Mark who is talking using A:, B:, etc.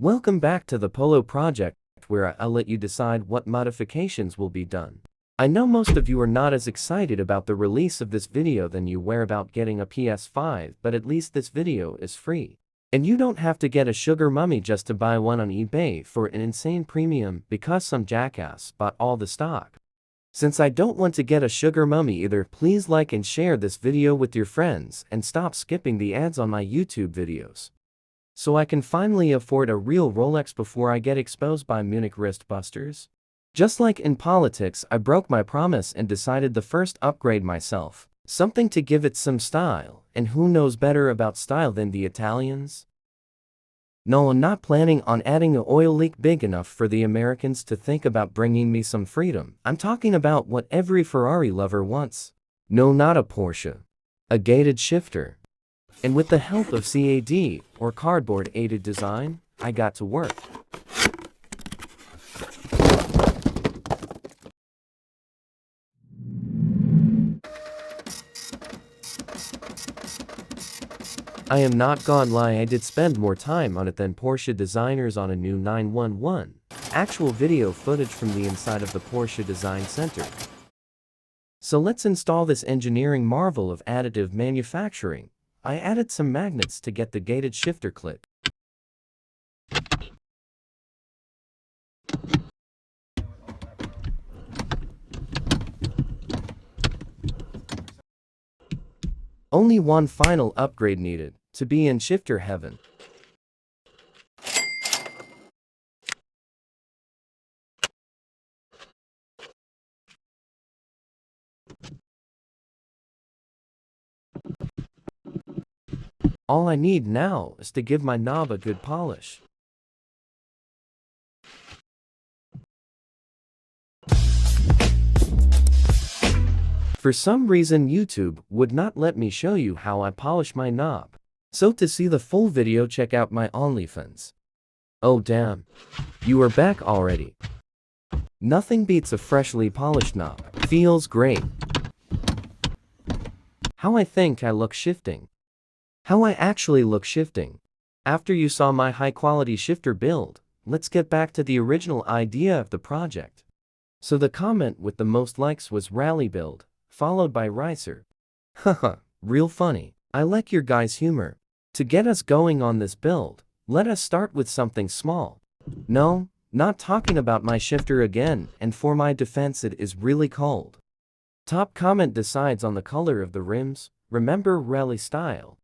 A: Welcome back to the Polo Project, where I'll let you decide what modifications will be done. I know most of you are not as excited about the release of this video than you were about getting a PS5, but at least this video is free. And you don't have to get a sugar mummy just to buy one on eBay for an insane premium because some jackass bought all the stock. Since I don't want to get a sugar mummy either, please like and share this video with your friends and stop skipping the ads on my YouTube videos, so I can finally afford a real Rolex before I get exposed by Munich wrist busters. Just like in politics, I broke my promise and decided the first upgrade myself, something to give it some style, and who knows better about style than the Italians? No, I'm not planning on adding an oil leak big enough for the Americans to think about bringing me some freedom. I'm talking about what every Ferrari lover wants. No, not a Porsche. A gated shifter. And with the help of CAD, or cardboard aided design, I got to work. I am not gonna lie, I did spend more time on it than Porsche designers on a new 911. Actual video footage from the inside of the Porsche Design Center. So let's install this engineering marvel of additive manufacturing. I added some magnets to get the gated shifter clip. Only one final upgrade needed to be in shifter heaven. All I need now is to give my knob a good polish. For some reason YouTube would not let me show you how I polish my knob. So to see the full video, check out my OnlyFans. Oh damn, you are back already. Nothing beats a freshly polished knob. Feels great. How I think I look shifting. How I actually look shifting. After you saw my high quality shifter build, let's get back to the original idea of the project. So the comment with the most likes was rally build, followed by ricer. Haha, real funny. I like your guys' humor. To get us going on this build, let us start with something small. No, not talking about my shifter again, and for my defense, it is really cold. Top comment decides on the color of the rims. Remember rally style.